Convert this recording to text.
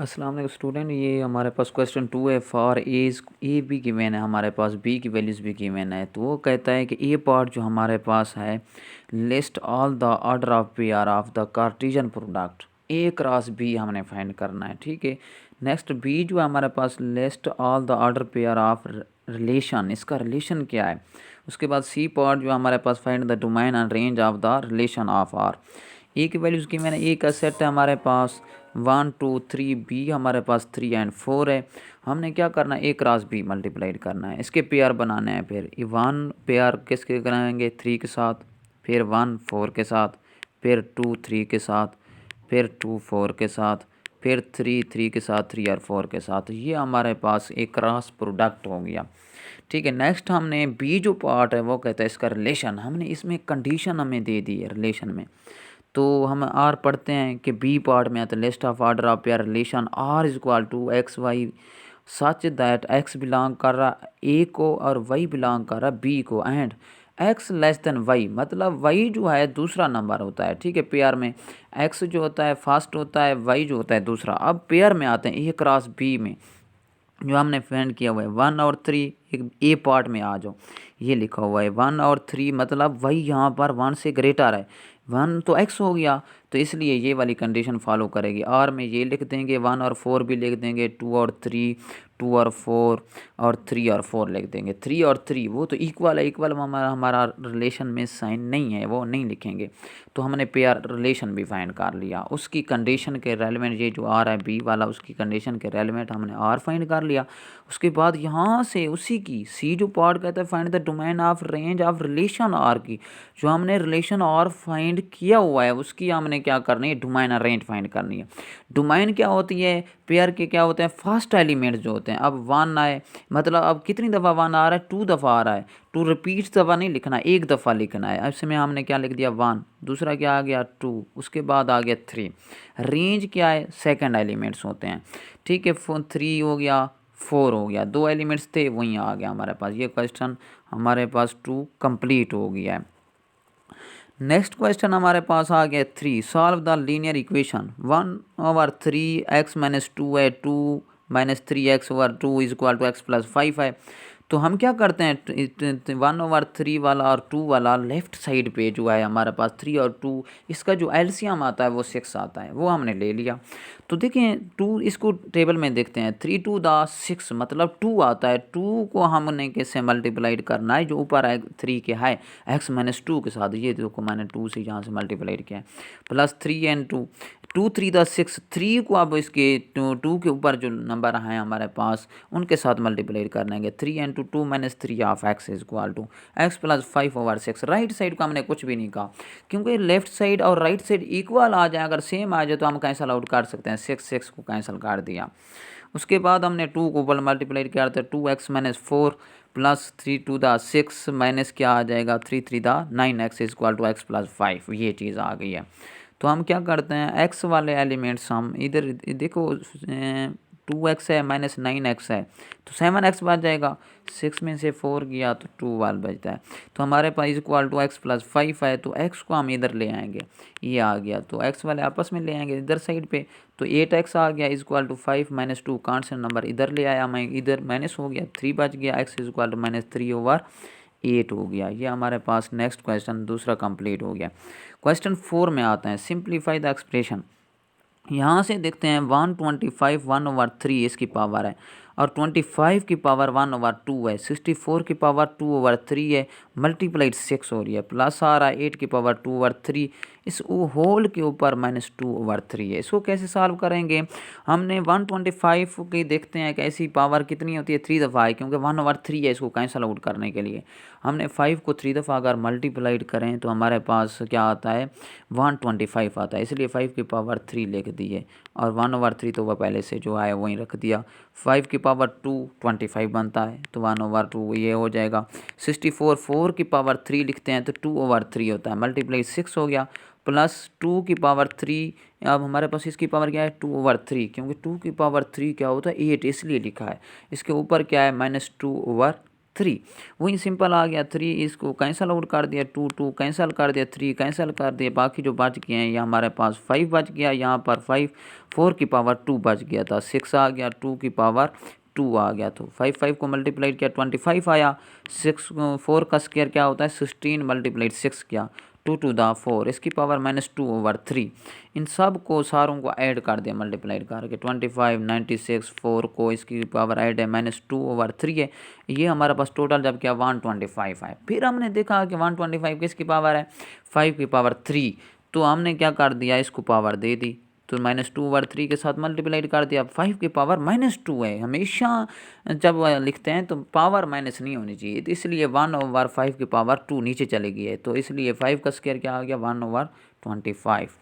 अस्सलाम वालेकुम स्टूडेंट, ये हमारे पास क्वेश्चन 2 है। For as A B given है, हमारे पास बी की वैल्यूज़ भी गिवन है। तो वो कहता है कि ए पार्ट जो हमारे पास है, list all the order of P R of the Cartesian product A cross B हमने फाइंड करना है। ठीक है। नेक्स्ट बी जो है हमारे पास, list all the order pair of relation, इसका रिलेशन क्या है। उसके बाद सी पार्ट जो हमारे पास, find the domain and range of the relation of R. A की वैल्यूज़ की मैंने, ए का सेट है हमारे पास 1 2 3, बी हमारे पास 3 एंड 4 है। हमने क्या करना है, ए क्रॉस बी मल्टीप्लाइड करना है, इसके पेयर बनाने हैं। फिर ये 1 पेयर किसके बनाएंगे, 3 के साथ, फिर 1 4 के साथ, फिर 2 3 के साथ, फिर 2 4 के साथ, फिर 3 3 के साथ, 3 और 4 के साथ। ये हमारे पास एक क्रॉस प्रोडक्ट हो गया। ठीक है। नेक्स्ट हमने बी जो पार्ट है वो कहता है इसका रिलेशन, हमने इसमें कंडीशन हमें दे दी है रिलेशन में। तो हम आर पढ़ते हैं कि बी पार्ट में आता है list of order of pair relation R is equal to X Y such that X belong कर रहा ए को और वाई बिलोंग कर रहा बी को and X less than Y, मतलब वाई जो है दूसरा नंबर होता है। ठीक है। पेयर में एक्स जो होता है फर्स्ट होता है, वाई जो होता है दूसरा। अब पेयर में आते हैं ए क्रॉस बी में, जो हमने फाइंड किया हुआ है 1 और 3। एक ए पार्ट में आ जाओ, ये लिखा हुआ है 1 और 3, मतलब वही यहाँ पर 1 से ग्रेटर है। 1 तो एक्स हो गया, तो इसलिए ये वाली कंडीशन फॉलो करेगी। आर में ये लिख देंगे 1 और 4 भी लिख देंगे, 2 और 3, 2 और 4 और 3 और 4 लिख देंगे। 3 और 3 वो तो इक्वल है, इक्वल हमारा रिलेशन में साइन नहीं है, वो नहीं लिखेंगे। तो हमने पेयर रिलेशन भी फाइंड कर लिया, उसकी कंडीशन के रेलिवेंट ये जो आर है बी वाला, उसकी कंडीशन के रेलिवेंट हमने आर फाइंड कर लिया। उसके बाद यहाँ से उसी की सी जो पार्ट कहता है find the domain of range of relation R की, जो हमने रिलेशन आर फाइंड किया हुआ है उसकी हमने क्या करनी है, डोमेन और रेंज फाइंड करनी है। डोमेन क्या होती है, पेयर के क्या होते हैं, फर्स्ट एलिमेंट जो होते हैं। अब 1 आए, मतलब अब कितनी दफ़ा 1 आ रहा है, 2 दफ़ा आ रहा है। 2 रिपीट दफ़ा नहीं लिखना, एक दफ़ा लिखना है। अब इसमें हमने क्या लिख दिया 1, दूसरा क्या आ गया 2, उसके बाद आ गया 3। रेंज क्या है, सेकंड एलिमेंट्स होते हैं। ठीक है। 3 हो गया, 4 हो गया, 2 एलिमेंट्स थे वहीं आ गया हमारे पास। ये क्वेश्चन हमारे पास 2 कंप्लीट हो गया है। नेक्स्ट क्वेश्चन हमारे पास आ गया 3, solve the linear equation 1/3 x minus 2 है, 2 minus 3 x over 2 is equal to x plus 5 है। तो हम क्या करते हैं, 1/3 वाला और 2 वाला लेफ्ट साइड पे जो है हमारे पास 3 और 2, इसका जो एलसीएम आता है वो 6 आता है, वो हमने ले लिया। तो देखें 2, इसको टेबल में देखते हैं, 3 2 द 6 मतलब 2 आता है। 2 को हमने कैसे मल्टीप्लाइड करना है, जो ऊपर है 3 के है x माइनस 2 के साथ, ये देखो मैंने 2 से यहाँ से मल्टीप्लाइड किया है, प्लस 3 एंड 2, 2 3 द 6, 3 को अब इसके 2 के ऊपर जो नंबर हैं हमारे पास उनके साथ मल्टीप्लाइड करनेंगे। 3 into 2 minus 3 of X is equal to X plus 5 over 6। Right side को हमने कुछ भी नहीं कहा, क्योंकि लेफ्ट साइड और राइट साइड इक्वल आ जाए, अगर सेम आ जाए तो हम कैंसल आउट कर सकते हैं। 6 को कैंसिल कर दिया। उसके बाद हमने 2 को ऊपर मल्टीप्लाइड किया था, 2x minus 4 plus 3 2 the 6 minus क्या आ जाएगा, 3 3 the 9x is equal to X plus 5। ये चीज़ आ गई है। तो हम क्या करते हैं, x वाले एलिमेंट्स हम इधर देखो, 2x है माइनस 9x है, तो 7x बच जाएगा। 6 में से 4 गया तो 2 वाल बचता है। तो हमारे पास इक्वल टू एक्स प्लस 5 है, तो x को हम इधर ले आएंगे, ये आ गया। तो x वाले आपस में ले आएंगे इधर साइड पे, तो 8x आ गया equal to 5 minus 2, constant number इधर ले आया मैं, इधर माइनस हो गया, 3 बच गया, x equal to minus 3 over 8 हो गया। ये हमारे पास नेक्स्ट क्वेश्चन दूसरा कंप्लीट हो गया। क्वेश्चन 4 में आता है, सिंप्लीफाई द एक्सप्रेशन। यहाँ से देखते हैं 125 1/3 इसकी पावर है, और 25 की पावर 1/2 है, 64 की पावर 2/3 है, मल्टीप्लाइड 6 हो रही है, प्लस आ रहा है 8 की पावर 2/3, इस होल के ऊपर माइनस 2/3 है। इसको कैसे सॉल्व करेंगे, हमने 125 की देखते हैं कि ऐसी पावर कितनी होती है, 3 दफ़ा है, क्योंकि 1/3 है। इसको कैंसिल आउट करने के लिए हमने 5 को 3 दफ़ा अगर मल्टीप्लाइड करें तो हमारे पास क्या आता है, 125 आता है, इसलिए 5 की पावर 3 लिख दिए, और 1/3 तो वह पहले से जो है वहीं रख दिया। 5 की पावर 2 25 बनता है, तो 1/2 ये हो जाएगा। 64 4 की पावर 3 लिखते हैं तो 2/3 होता है, मल्टीप्लाई 6 हो गया, प्लस 2 की पावर 3, अब हमारे पास इसकी पावर क्या है 2/3, क्योंकि 2 की पावर 3 क्या होता है 8, इसलिए लिखा है। इसके ऊपर क्या है -2/3 3। वही सिंपल आ गया 3, इसको कैंसल आउट कर दिया, 2 2 कैंसल कर दिया, 3 कैंसल कर दिया, बाकी जो बच गए हैं ये हमारे पास 5 बच गया, यहाँ पर 5 4 की पावर 2 बच गया था, 6 आ गया, 2 की पावर 2 आ गया, तो 5 5 को मल्टीप्लाइड किया 25 आया, 6 4 का स्क्वायर क्या होता है 16 मल्टीप्लाइड 6 किया 2 टू द 4, इसकी पावर -2/3। इन सब को सारों को ऐड कर दिया मल्टीप्लाइड करके 25 96 4 को इसकी पावर ऐड है -2/3 है। ये हमारे पास टोटल जब क्या 125 है। फिर हमने देखा कि 125 किसकी पावर है 5 की पावर 3, तो हमने क्या कर दिया इसको पावर दे दी, तो -2/3 के साथ मल्टीप्लाइड कर दिया। 5 की पावर -2 है, हमेशा जब लिखते हैं तो पावर माइनस नहीं होनी चाहिए, तो इसलिए 1/5 की पावर 2 नीचे चली गई है, तो इसलिए 5 का स्क्वायर क्या आ गया 1/25।